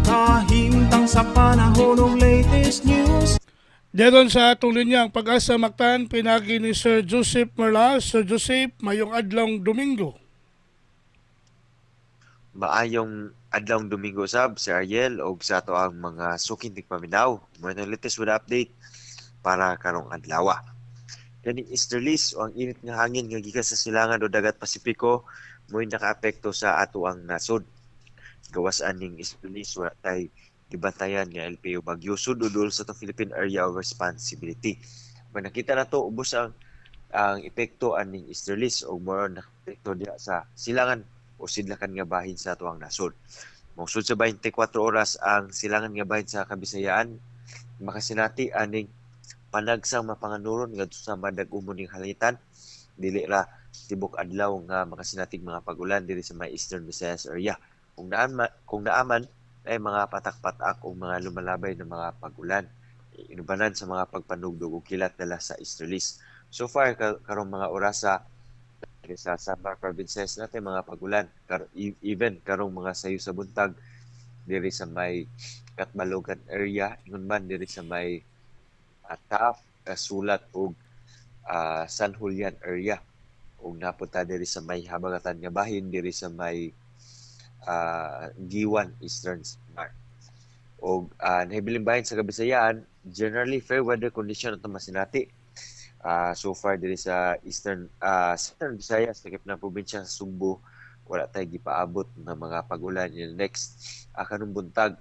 kahimtang sa panahon ng latest news. Deron sa atong linyang Pag-asa Mactan, pinagi ni Sir Joseph Merlas. Sir Joseph, mayong adlong Domingo. Maayong adlawng Domingo sab, Sir Ariel, o sa ato ang mga suking tigpaminaw. Muna ng latest with update para karong adlaw. Kaning easterlies o ang init nga hangin nga gikan sa silangan o dagat Pasipiko mo'y nakaapekto sa ato ang nasod. Gawas aning easterlies wala tay gibantayan nga LPO Bagyo sududol sa itong Philippine Area of Responsibility. Kung nakita na to, ubos ang epekto aning easterlies o more na epekto diha sa silangan o sidlakan nga bahin sa ato ang nasod. Mausod sa 24 oras ang silangan nga bahin sa Kabisayaan, makasinati aning panagsang mapanganuron ngadto sa madag-umon ning halitan, dili ra tibok adlaw nga makasinatig mga pagulan diri sa may Eastern Visayas area. Kung naaman ay mga patak-patak o mga lumalabay na mga pagulan. Inubanan sa mga pagpanugdog o kilat nila sa easterlies. So far, karong mga orasa sa Samar provinces natin mga pagulan. Even karong mga sayo sa buntag diri sa may Katbalogan area, ingon man diri sa may Taaf, Sulat o San Julian area. O napunta diri sa may habagatan nga bahin, diri sa may Giwan Eastern Samar. O nahibiling bahin sa Kabisayaan, generally fair weather condition ito masinati. So far diri sa Eastern Visayas, sakip na probinsya sa Sugbo, wala tayo gipaabot ng mga pagulan yung next kanong buntag.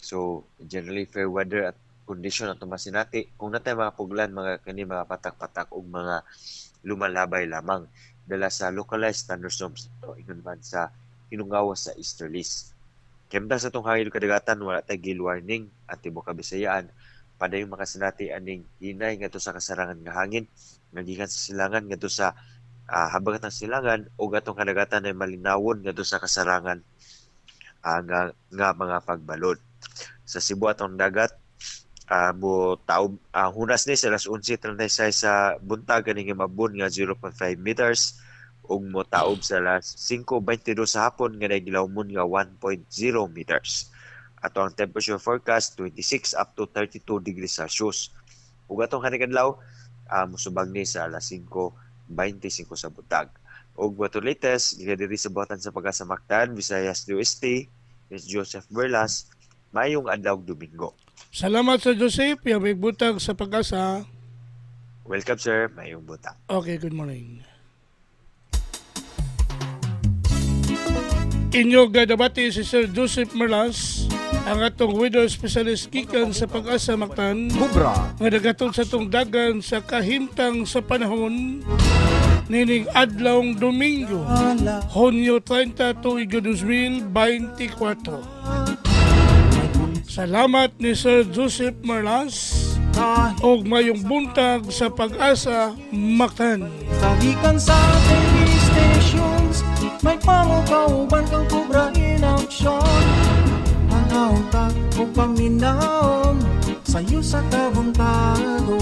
So generally fair weather at condition ito masinati. Kung natay mga pagulan, mga patak-patak o mga lumalabay lamang dala sa localized thunderstorms ito ingon man sa hinungawas sa easterlies. Kemda sa itong hangin kadagatan, wala tayo gale warning at tibok Kabisayaan. Padayong makasinati aning hinay nga to sa kasarangan nga hangin, nagikan sa silangan nga to sa habagatan silangan o gatong kadagatan ay malinawon nga to sa kasarangan nga mga pagbalod. Sa Cebu atong dagat, mo taob hunas ni sa alas 11:36 sa buntag kaning mabun nga 0.5 meters ug mo taob sa alas 5:22 sa hapon nga nagilawmon nga 1.0 meters. Ato ang temperature forecast 26 up to 32 degrees Celsius. Ug atong kanigadlaw musubag ni sa alas 5:25 sa buntag. Ug wato latest gikan diri sa buhatan sa Pag-asa Mactan, Visayas do Este, is Joseph Berlas. Mayong adlaw Domingo. Salamat Sir Joseph, yung butag sa Pag-asa. Welcome sir, mayong butang. Okay, good morning. Inyo gadabati si Sir Joseph Merlas, ang atong weather specialist gikan sa Pag-asa Mactan, nga nagaton sa tong dagan sa kahimtang sa panahon nining adlawng Domingo, Hunyo 30, tuig 2024. Salamat ni Sir Joseph Merlas og mayong buntag sa Pag-asa Mactan. Kagikan sa TV stations, may pangukauban kang kubra in action. Panauta o paminaw, sayo sa kabuntado.